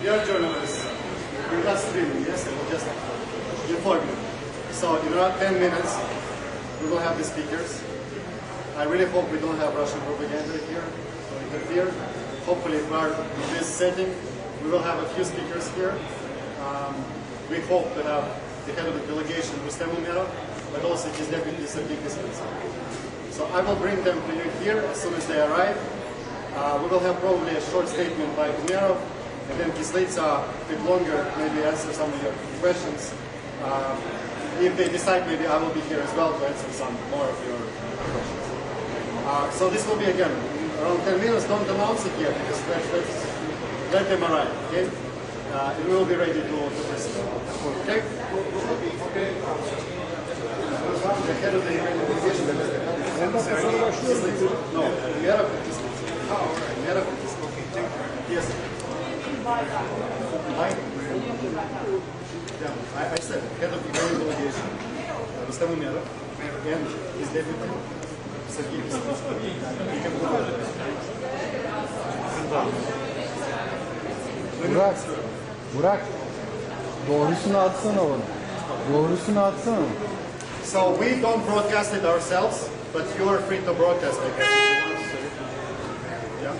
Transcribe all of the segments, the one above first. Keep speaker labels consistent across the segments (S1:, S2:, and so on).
S1: Dear journalists, we're not streaming, yes, I will just inform you. So in around 10 minutes, we will have the speakers. I really hope we don't have Russian propaganda here or interfere. Hopefully, if we are in this setting, we will have a few speakers here. We hope to have the head of the delegation, Rustem Umеров, but also his deputy, Sergei. So I will bring them to you here as soon as they arrive. We will have probably a short statement by Umєров, and then Kислitsa a bit longer, maybe answer some of your questions. If they decide, maybe I will be here as well to answer some more of your questions. So this will be again around 10 minutes. Don't announce it yet, because let them arrive, okay? And we will be ready to proceed. Okay? The head of the delegation. No, Umєров and Kислitsa. Umєrov and Kислitsa. Yes. I said, head of the Ukrainian delegation, Rustem Umерov, and his deputy, Sergei.
S2: Burak, doğrusunu atsana bana. Doğrusunu atsana.
S1: So we don't broadcast it ourselves, but you are free to broadcast it if you want. Yeah?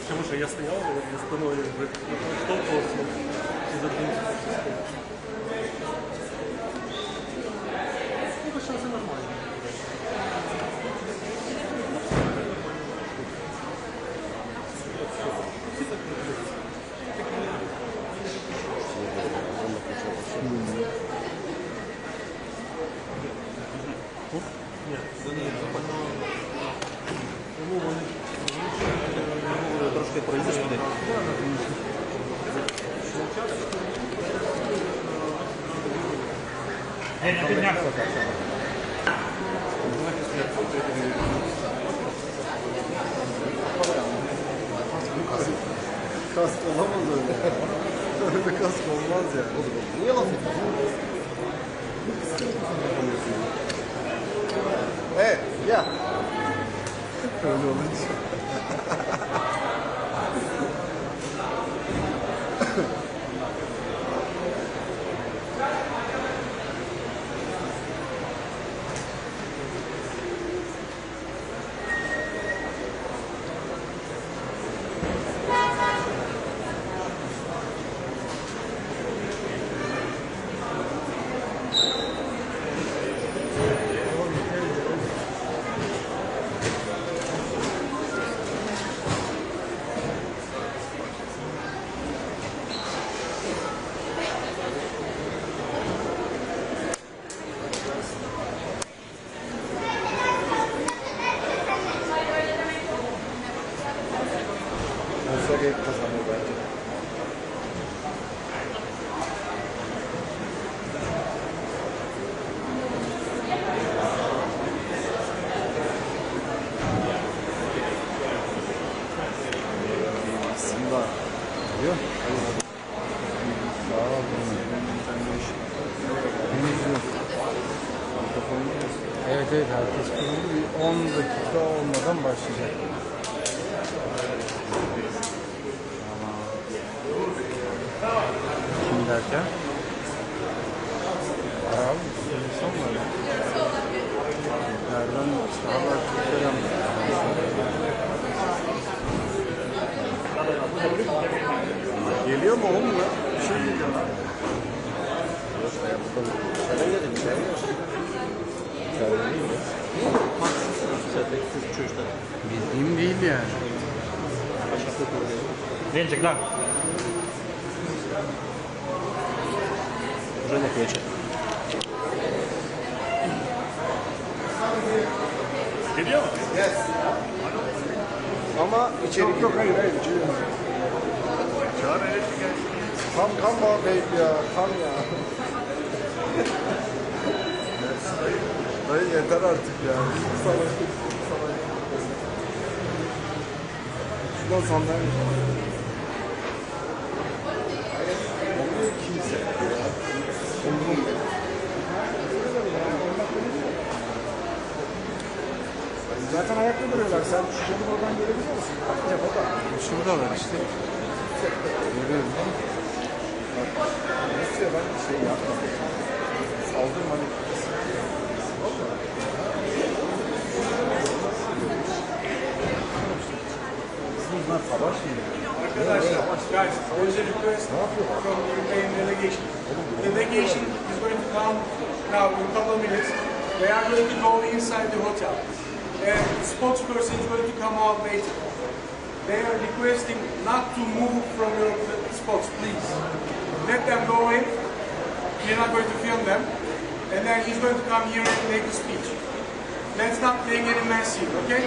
S3: Потому что я стоял, я спиной столкнулся и задумался. Ну, сейчас все нормально. Нет, да нет, трошки пройдеш туди.
S4: Не піднявся.
S2: Kask olamaz öyle ya. Öyle kask olmaz ya. Niye laf ediyorsun? Evet, ya. Öyle olunca. Sergei kazanıyor bence. Aslında diyor. Sağ ol. Evet evet, herkes kuruldu. 10 dakika olmadan başlayacak. Kim derken? Abi, insan var ya. Nereden sağlar tutuyorum. Geliyor mu oğlum ya? Bir şey geliyor lan. Sen öyle dedin, sen öyle. Sen öyle değil mi? Bildiğim değil yani.
S4: Венчик, да.
S3: Уже на плече.
S1: Yes.
S2: Ama içeri yok hayır içeri. Come on baby ya, come ya. Dayı yeter artık ya. Şuradan sandalye. Kimse. Zaten ayakta duruyorlar. Sen şişeni oradan görebiliyor musun? Yap o da. Şuradalar işte. Görüyorum. Bak. Nasıl ya ben şey yapmadım. Saldırma. Bunlar savaş mı?
S4: Arkadaşlar, guys, there is a request from the European delegation. The delegation is going to come now in a couple of minutes. They are going to go inside the hotel. And the spokesperson is going to come out later. They are requesting not to move from your spots, please. Let them go in. We're not going to film them. And then he's going to come here and make a speech. Let's not make any mess here, okay?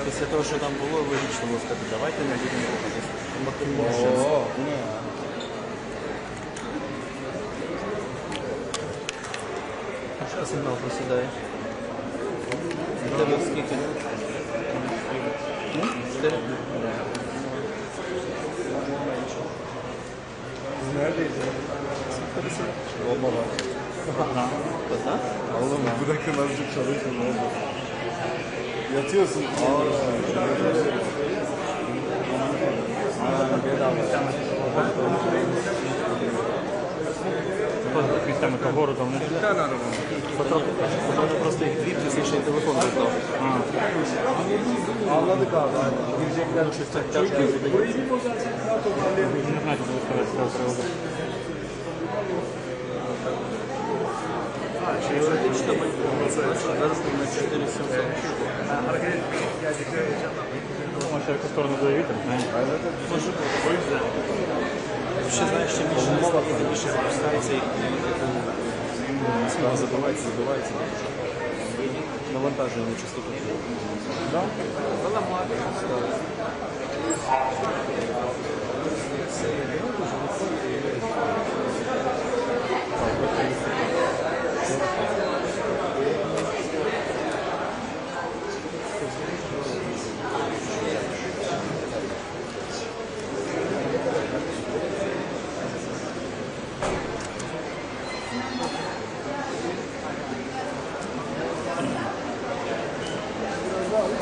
S5: Після того, що там було, логічно було сказати, давайте не будемо рухатись.
S2: О, не.
S5: Що сигнал просідає? Тебе скільки? 4?
S2: Neredeyiz ya? Olmadan.
S5: Kızlar?
S2: Oğlum bırakın azıcık çalışın. Yatıyorsun.
S3: Місцями по городу вони
S5: Фото просто їх дві, пізніше телефон виклав.
S2: Anladık abi. Girecekler.
S5: Щось так тяжко видає.
S3: не знають, що сказати з цього приводу.
S5: Теоретично ми зараз на 4700.
S3: Може, в яку сторону буде вітер?
S5: Може бути. Ще знаєш, чим більше наслідки, тим більше запускається і забивається. Навантаження на частоту. Так?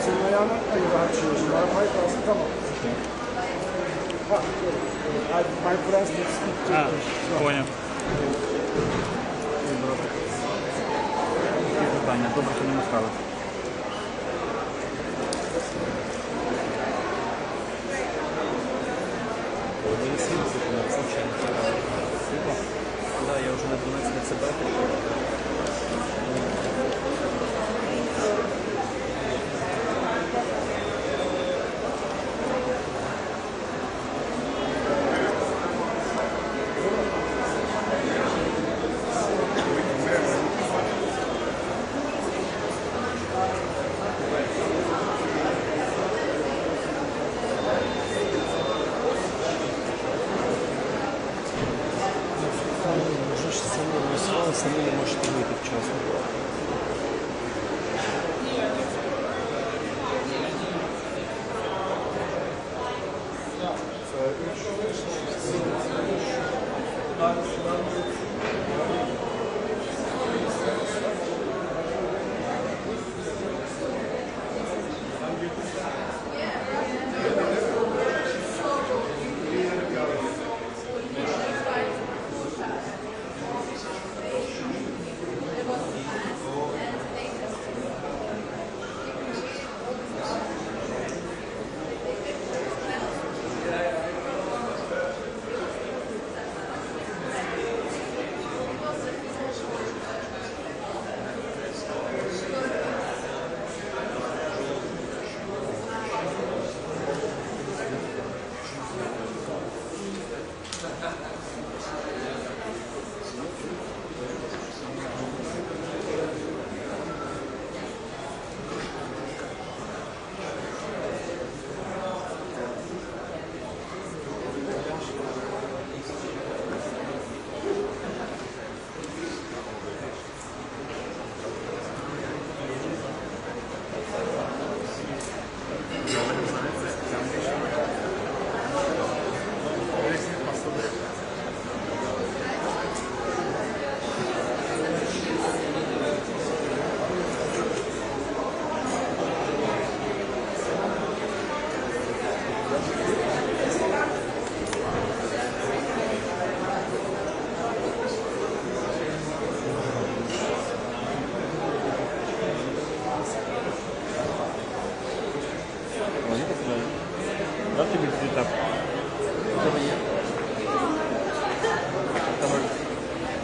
S2: Senin ayağına rahat çıkıyorsun. Arabayı kalsın tamam. My friends can speak to
S3: А, понял. Питання, добре, що не махали.
S5: Да, я вже на 12 ЦБ. Самі не можете вийти вчасно.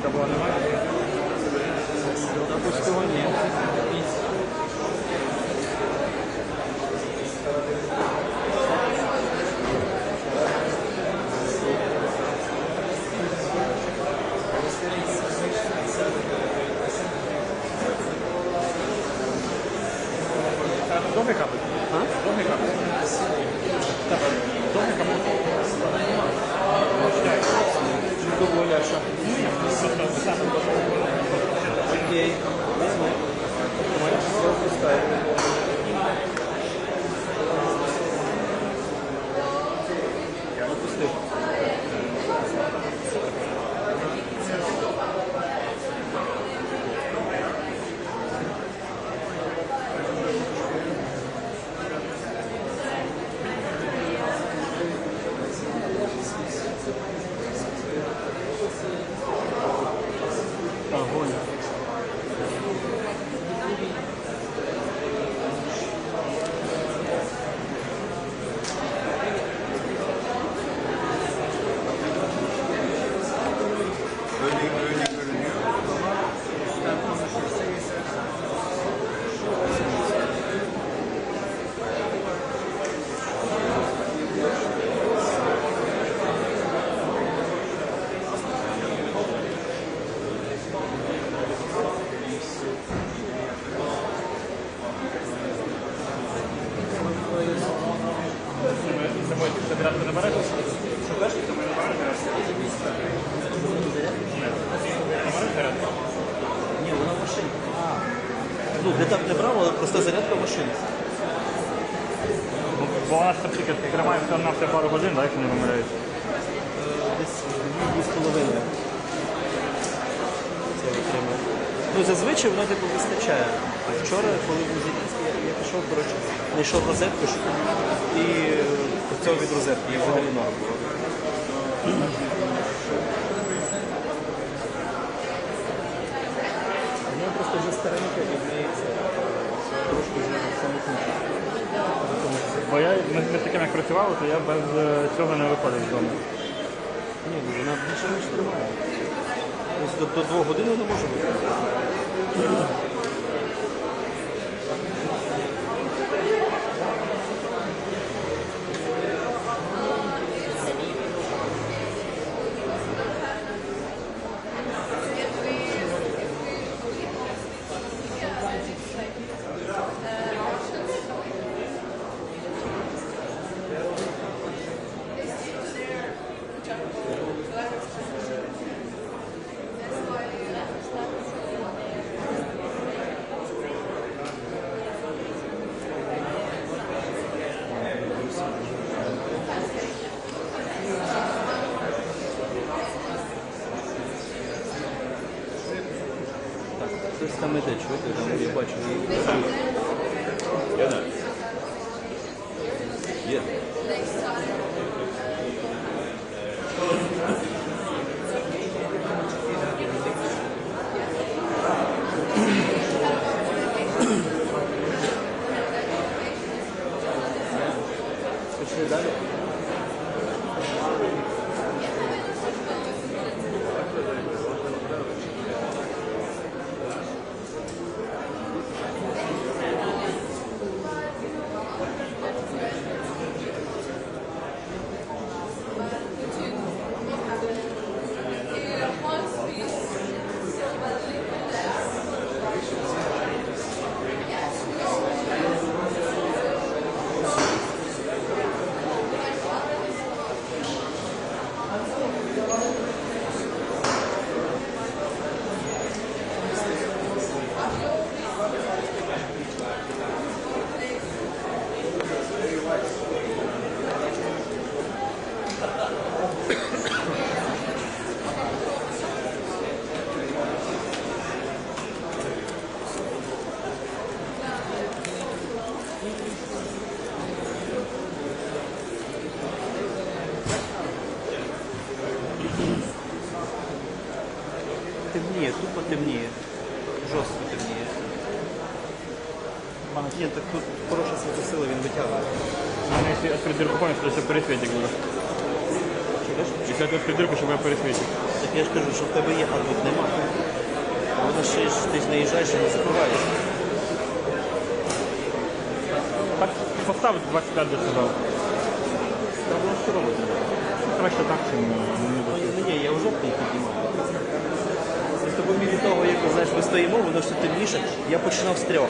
S3: Стамбула немає?
S5: Пустого ні.
S3: Довгий кабель? Довгий кабель? Довгий кабель?
S5: Доволі, а що? Окей. Все опускаю. Опустив. Огонь. Ні, вона в машині. Ну, де так не брав, але просто зарядка в машині.
S3: Бо вона ж там тільки тримає на все пару годин, так, якщо не помиляюсь?
S5: Десь 2,5. Це витримує. Ну, зазвичай воно типу вистачає. А вчора, коли був Зеленський, я пішов, коротше, знайшов розетку і працював від розетки, і взагалі норм було. Вона просто вже старенька і в неї це трошки вже самотніше.
S3: Бо ми з таким як працювали, то я без цього не виходив з дому.
S5: Ні, ну вона більше ніж тримає. До 2 годин не може бути. Хтось там іде, чути, там я бачу. Я знаю. Є. Пішли далі. Темніє, тупо темніє. Жорстко темніє. Ні, так тут хороша світосила, він витягує.
S3: Якщо відкрити дірку, то це пересвітик буде. Якщо ти відкрити дірку, щоб я пересвітив.
S5: Так Я ж кажу, що в тебе є, а тут нема. Воно ще ж ти ж наїжджаєш і не закриваєшся.
S2: Так, поставити 25 десь сказав. Треба було що робити. Краще так, чим не досить.
S5: Ні, я вже підіймав. Просто по мірі того, як знаєш, ми стоїмо, воно все темніше. Я починав з 3,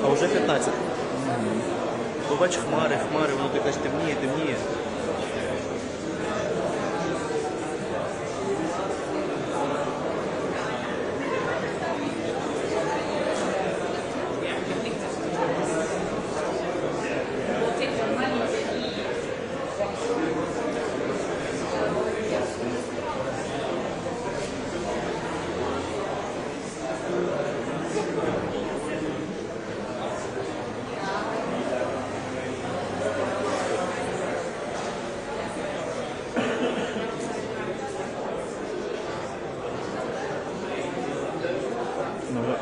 S5: а вже 15. Побач хмари, воно таке ж темніє.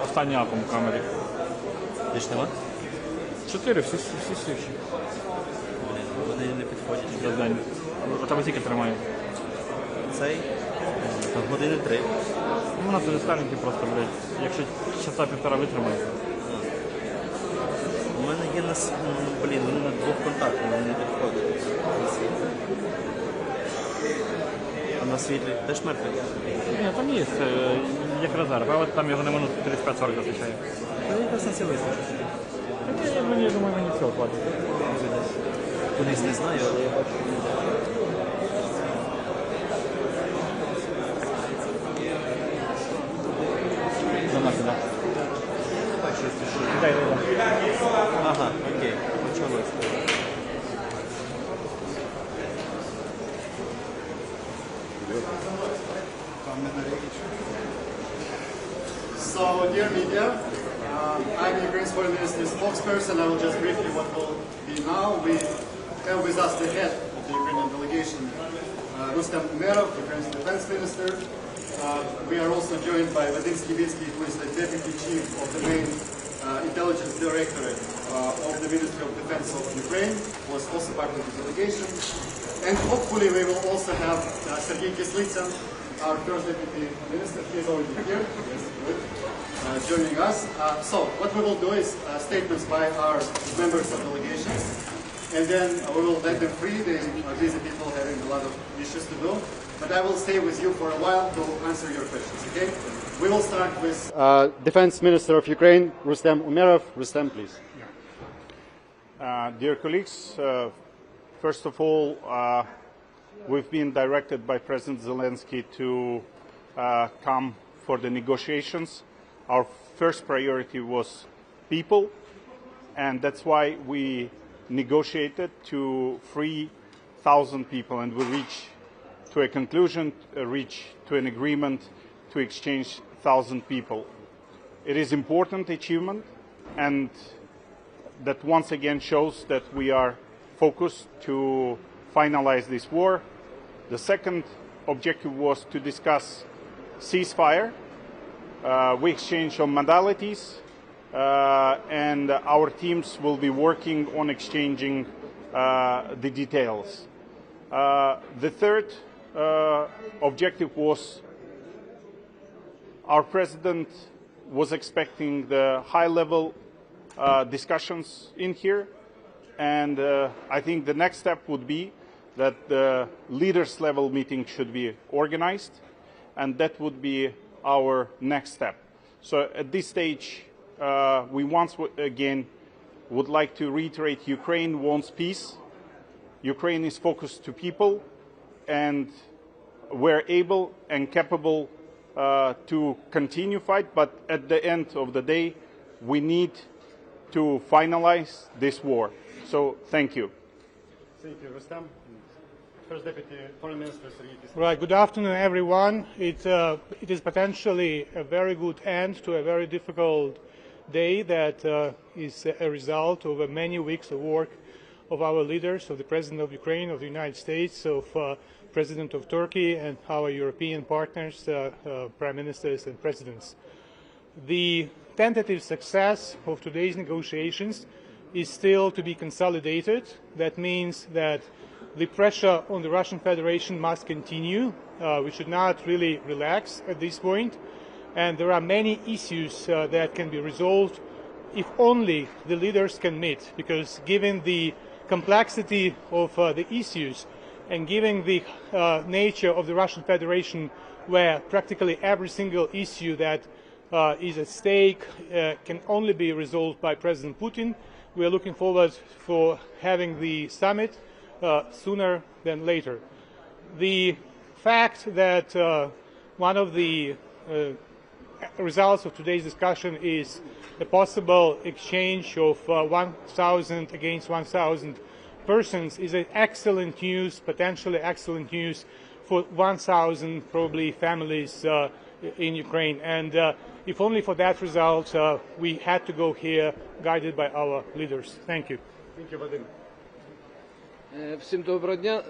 S2: Останній акум в камері.
S5: Ти ж нема?
S2: 4, всі сівші.
S5: Вони не підходять.
S2: За день. А тебе тільки тримає.
S5: Цей? Години 3.
S2: Ну, вона дуже старенькі просто, блядь. Якщо часа 1,5 витримає.
S5: У мене є вони на 2 контактах, вони не підходять. А на світлі теж мертві?
S2: Ні, там є, як резерв, але там його не минут 35-40 зустрічає.
S5: Ну, якраз на це вистачить.
S2: Я думаю, мені цього хватить.
S5: Кудись не знаю, але я бачу.
S2: За нас, так. Дай.
S5: Ага, окей, почалось.
S1: So, dear media, I'm Ukraine's Foreign Minister's spokesperson. I will just brief you what will be now. We have with us the head of the Ukrainian delegation, Rustem Umеров, Ukraine's defense minister. We are also joined by Vadim Skibitsky, who is the deputy chief of the main intelligence directorate of the Ministry of Defense of Ukraine, who was also part of the delegation. And hopefully we will also have Sergei Kislitsyn, our first deputy minister. He is already here. Yes, good. Joining us. So what we will do is statements by our members of delegations, and then we will let them free. They are busy people having a lot of issues to do. But I will stay with you for a while to answer your questions, okay? We will start with Defense Minister of Ukraine, Rustem Umеров. Rustem, please.
S6: Dear colleagues, first of all, we've been directed by President Zelensky to come for the negotiations. Our first priority was people, and that's why we negotiated to free 1,000 people, and we reached to a conclusion, reach to an agreement to exchange 1,000 people. It is an important achievement, and that once again shows that we are focused to finalize this war. The second objective was to discuss ceasefire. We exchanged on modalities, and our teams will be working on exchanging the details. The third objective was our president was expecting the high-level discussions in here, and I think the next step would be that the leaders level meeting should be organized, and that would be our next step. So at this stage, we once again would like to reiterate Ukraine wants peace. Ukraine is focused to people, and we're able and capable to continue fight, but at the end of the day, we need to finalize this war. So thank you.
S1: Thank you, Rustem. First Deputy Foreign Minister Sergei Kislitsyn.
S4: Right, good afternoon, everyone. It is potentially a very good end to a very difficult day that is a result of many weeks of work of our leaders, of the President of Ukraine, of the United States, of President of Turkey, and our European partners, Prime Ministers and Presidents. The tentative success of today's negotiations is still to be consolidated. That means that the pressure on the Russian Federation must continue,
S7: we should not really relax at this point. And there are many issues that can be resolved if only the leaders can meet, because given the complexity of the issues and given the nature of the Russian Federation, where practically every single issue that is at stake can only be resolved by President Putin, we are looking forward for having the summit sooner than later. The fact that one of the results of today's discussion is a possible exchange of 1,000 against 1,000 persons is an excellent news, potentially excellent news for 1,000 probably families in Ukraine. And if only for that result, we had to go here guided by our leaders. Thank you.
S1: Thank you, Vadim.
S8: Всім доброго дня.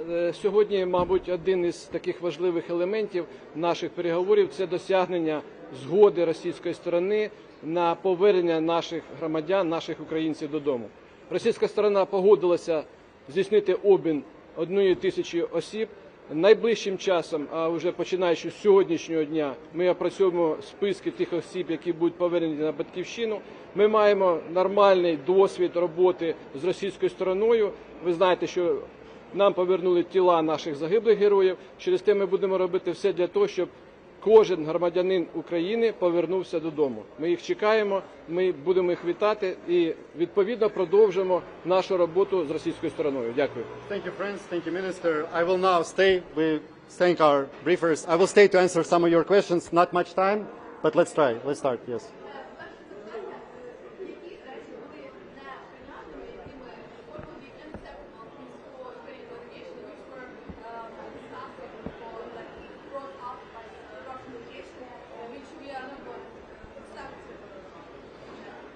S8: Сьогодні, мабуть, один із таких важливих елементів наших переговорів – це досягнення згоди російської сторони на повернення наших громадян, наших українців додому. Російська сторона погодилася здійснити обмін 1,000 осіб. Найближчим часом, а вже починаючи з сьогоднішнього дня, ми опрацьовуємо списки тих осіб, які будуть повернені на батьківщину. Ми маємо нормальний досвід роботи з російською стороною. Ви знаєте, що нам повернули тіла наших загиблих героїв. Через те ми будемо робити все для того, щоб кожен громадянин України повернувся додому. Ми їх чекаємо, ми будемо їх вітати і, відповідно, продовжимо нашу роботу з російською стороною. Дякую.
S1: Thank you, friends. Thank you, Minister. I will now stay. We thank our briefers. I will stay to answer some of your questions. Not much time, but let's try. Let's start. Yes.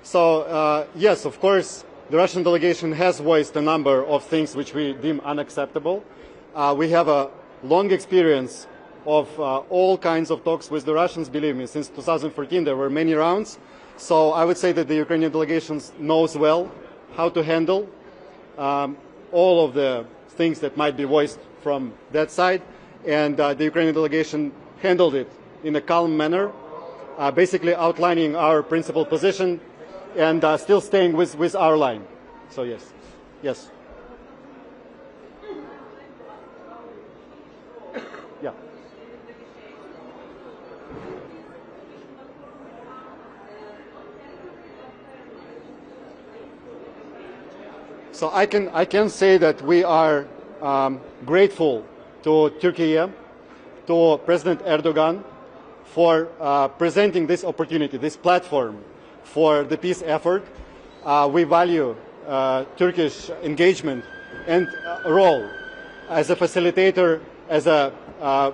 S1: So, yes, of course, the Russian delegation has voiced a number of things which we deem unacceptable. We have a long experience of all kinds of talks with the Russians, believe me. Since 2014, there were many rounds. So I would say that the Ukrainian delegation knows well how to handle all of the things that might be voiced from that side. And the Ukrainian delegation handled it in a calm manner, basically outlining our principal position and still staying with our line. So yes, yes. Yeah. So I can say that we are grateful to Turkey, to President Erdogan, for presenting this opportunity, this platform for the peace effort. We value Turkish engagement and role as a facilitator, as a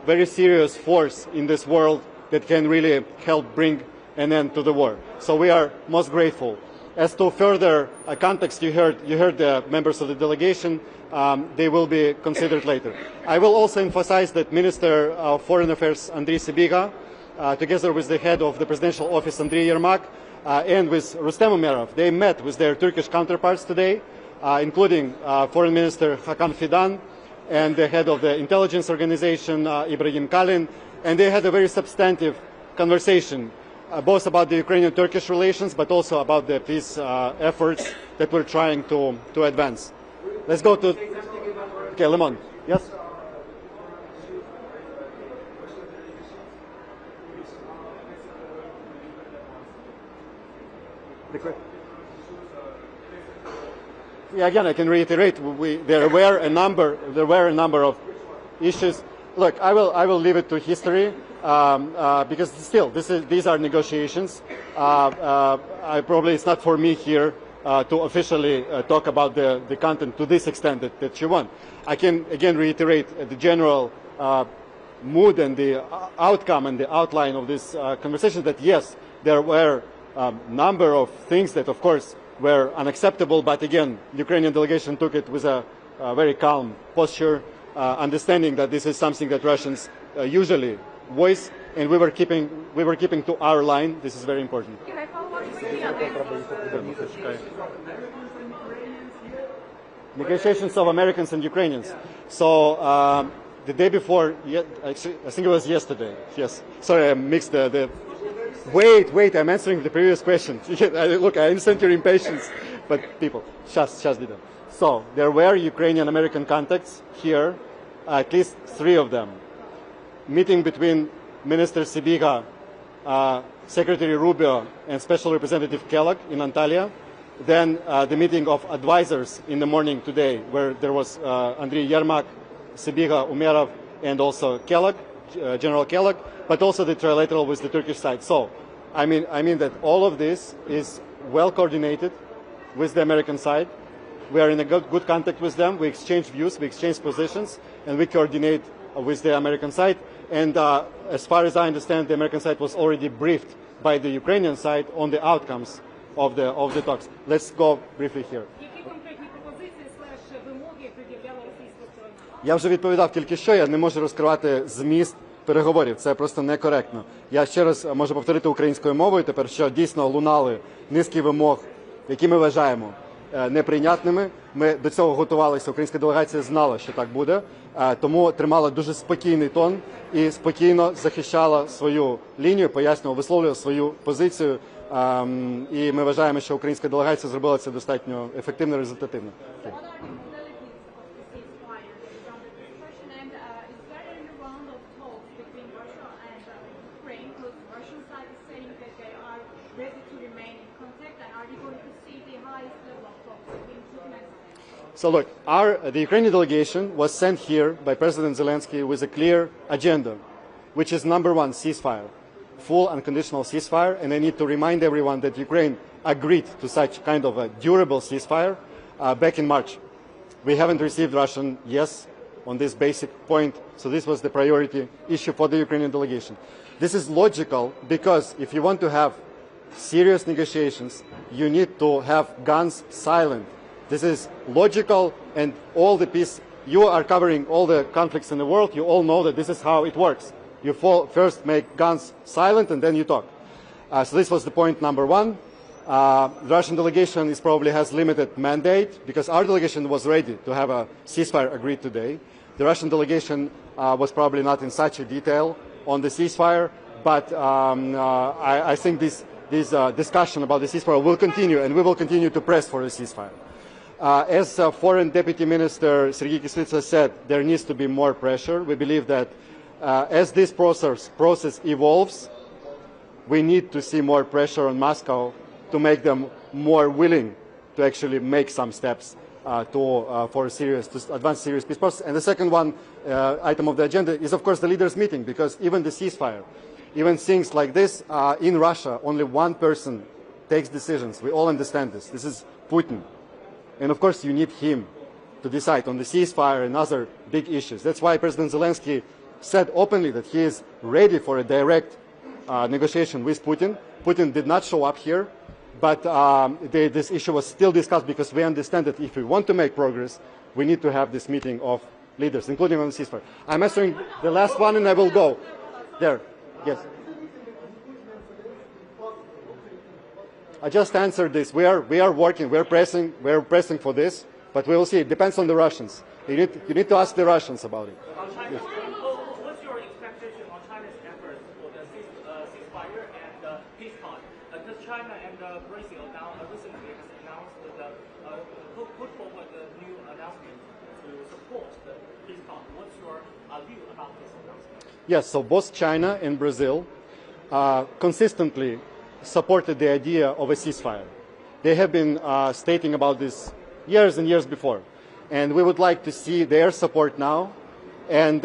S1: very serious force in this world that can really help bring an end to the war. So we are most grateful. As to further context, you heard the members of the delegation. They will be considered later. I will also emphasize that Minister of Foreign Affairs Andriy Sybiga, together with the head of the Presidential Office Andriy Yermak, and with Rustem Umеров, they met with their Turkish counterparts today, including Foreign Minister Hakan Fidan and the head of the intelligence organization, Ibrahim Kalin, and they had a very substantive conversation, both about the Ukrainian-Turkish relations, but also about the peace efforts that we're trying to advance. Let's go to... Okay, Lemon. Yes? Yeah, again, I can reiterate. There were a number of issues. Look, I will leave it to history because still, these are negotiations. Probably it's not for me here to officially talk about the content to this extent that you want. I can again reiterate the general mood and the outcome and the outline of this conversation. That yes, there were number of things that, of course, were unacceptable, but again, the Ukrainian delegation took it with a very calm posture, understanding that this is something that Russians usually voice, and we were keeping to our line. This is very important.
S9: Can I follow up?
S1: Negotiations of Americans and Ukrainians. So the day before, actually, I think it was yesterday. Yes. Sorry, I mixed the Wait, I'm answering the previous question. Look, I understand your impatience, but people, just didn't. So, there were Ukrainian-American contacts here, at least 3 of them. Meeting between Minister Sibiha, Secretary Rubio, and Special Representative Kellogg in Antalya. Then the meeting of advisors in the morning today, where there was Andriy Yermak, Sibiha, Umєров, and also Kellogg, General Kellogg, but also the trilateral with the Turkish side. So, I mean that all of this is well coordinated with the American side. We are in a good contact with them. We exchange views, we exchange positions, and we coordinate with the American side. And as far as I understand, the American side was already briefed by the Ukrainian side on the outcomes of the talks. Let's go briefly here.
S9: Які конкретні пропозиції / вимоги пред'являла російська сторона?
S1: Я вже відповідав тільки що, я не можу розкривати зміст переговорів, це просто некоректно. Я ще раз можу повторити українською мовою тепер, що дійсно лунали низки вимог, які ми вважаємо неприйнятними. Ми до цього готувалися, українська делегація знала, що так буде, тому тримала дуже спокійний тон і спокійно захищала свою лінію, пояснювала, висловлювала свою позицію. І ми вважаємо, що українська делегація зробила це достатньо ефективно і результативно. So look, the Ukrainian delegation was sent here by President Zelensky with a clear agenda, which is number 1, ceasefire. Full unconditional ceasefire, and I need to remind everyone that Ukraine agreed to such kind of a durable ceasefire back in March. We haven't received Russian yes on this basic point, so this was the priority issue for the Ukrainian delegation. This is logical because if you want to have serious negotiations, you need to have guns silent. This is logical, and all the peace, you are covering all the conflicts in the world, you all know that this is how it works. You first make guns silent and then you talk. So this was the point number 1. The Russian delegation probably has limited mandate because our delegation was ready to have a ceasefire agreed today. The Russian delegation was probably not in such a detail on the ceasefire, but I think this discussion about the ceasefire will continue, and we will continue to press for a ceasefire. As Foreign Deputy Minister Sergei Kislitsa said, there needs to be more pressure. We believe that as this process evolves, we need to see more pressure on Moscow to make them more willing to actually make some steps to advance serious peace process. And the second item of the agenda is, of course, the leaders' meeting, because even the ceasefire, even things like this, in Russia, only one person takes decisions. We all understand this. This is Putin. And of course, you need him to decide on the ceasefire and other big issues. That's why President Zelensky said openly that he is ready for a direct negotiation with Putin. Putin did not show up here, but this issue was still discussed because we understand that if we want to make progress, we need to have this meeting of leaders, including on the ceasefire. I'm answering the last one and I will go. There, yes. I just answered this. We are working, we're pressing for this, but we will see. It depends on the Russians. You need to ask the Russians about it. Yes.
S10: What's your expectation on China's efforts for the ceasefire and peace talk? Because China and Brazil now recently has announced put forward a new announcement to support the peace talk. What's your view about this announcement?
S1: Yes, so both China and Brazil consistently supported the idea of a ceasefire. They have been stating about this years and years before. And we would like to see their support now and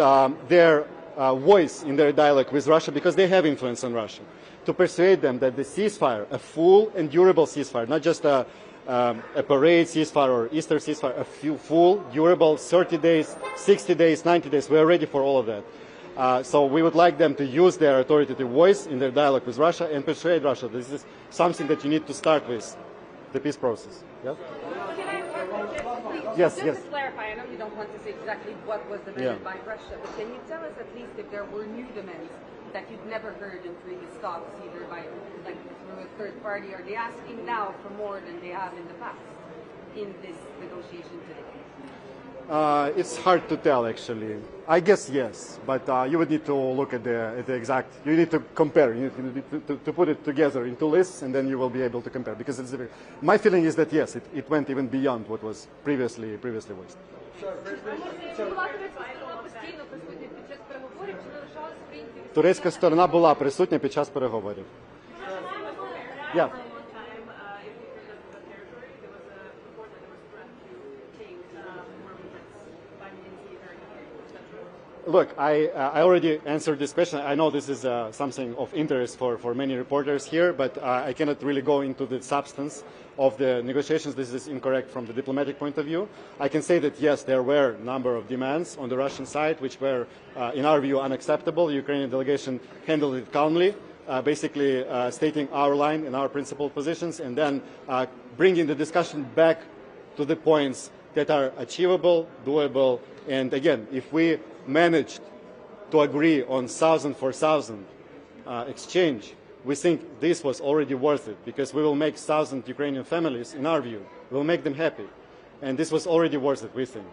S1: their voice in their dialogue with Russia, because they have influence on Russia, to persuade them that the ceasefire, a full and durable ceasefire, not just a parade ceasefire or Easter ceasefire, a full, durable, 30 days, 60 days, 90 days, we are ready for all of that. So we would like them to use their authoritative voice in their dialogue with Russia and persuade Russia. This is something that you need to start with, the peace process. Yeah? Yes,
S9: Just
S1: yes.
S9: to clarify, I know you don't want to say exactly what was demanded by Russia, but can you tell us at least if there were new demands that you'd never heard in previous talks, either by through a third party? Are they asking now for more than they have in the past in this negotiation today?
S1: It's hard to tell, actually. I guess yes, but you would need to look at the exact. You need to compare. You need to put it together into lists, and then you will be able to compare. Because my feeling is that yes, it went even beyond what was previously voiced. Турецька сторона була присутня під час переговорів. Yeah. Look, I already answered this question. I know this is something of interest for many reporters here, but I cannot really go into the substance of the negotiations. This is incorrect from the diplomatic point of view. I can say that, yes, there were a number of demands on the Russian side, which were, in our view, unacceptable. The Ukrainian delegation handled it calmly, basically stating our line and our principled positions, and then bringing the discussion back to the points that are achievable, doable, and again, if we managed to agree on 1,000 for 1,000 exchange, we think this was already worth it, because we will make 1,000 Ukrainian families, in our view, we will make them happy. And this was already worth it, we think.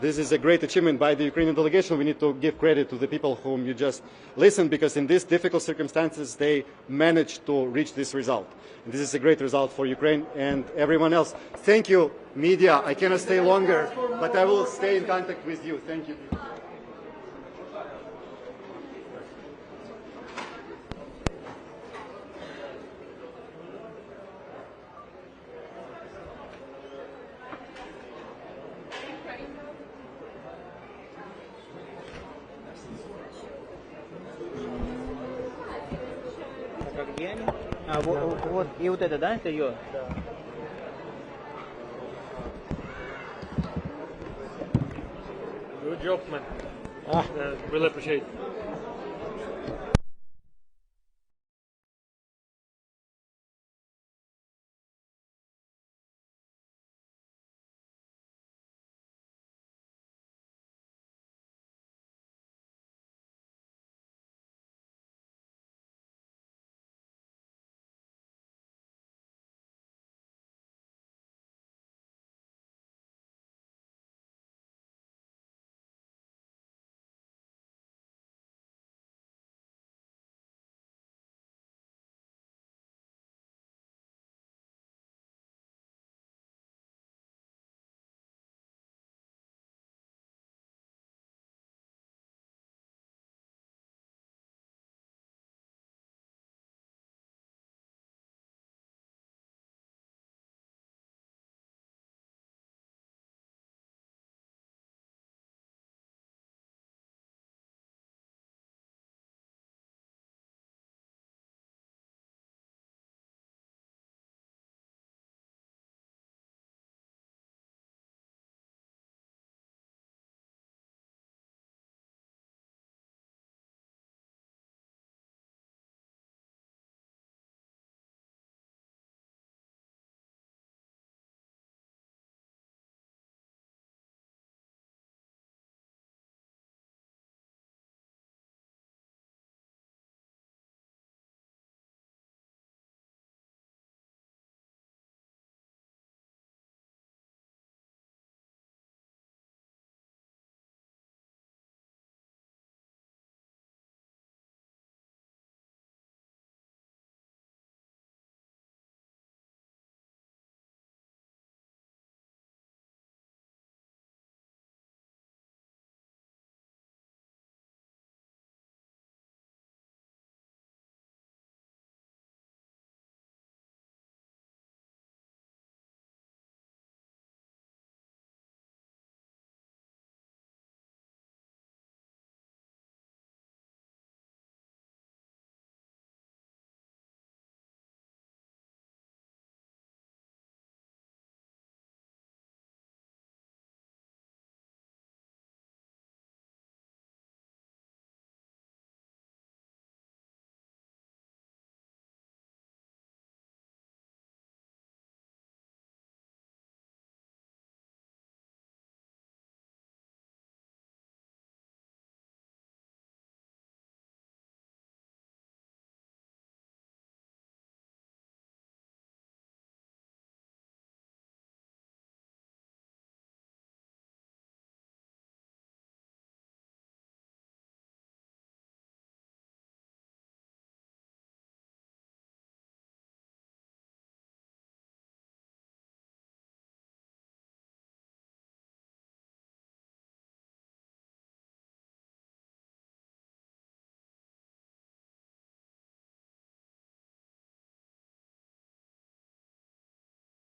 S1: This is a great achievement by the Ukrainian delegation. We need to give credit to the people whom you just listened, because in these difficult circumstances, they managed to reach this result. And this is a great result for Ukraine and everyone else. Thank you, media. I cannot stay longer, but I will stay in contact with you. Thank you.
S5: Вот, и вот это, да, это ее? Да.
S3: Good job, man. Really appreciate it.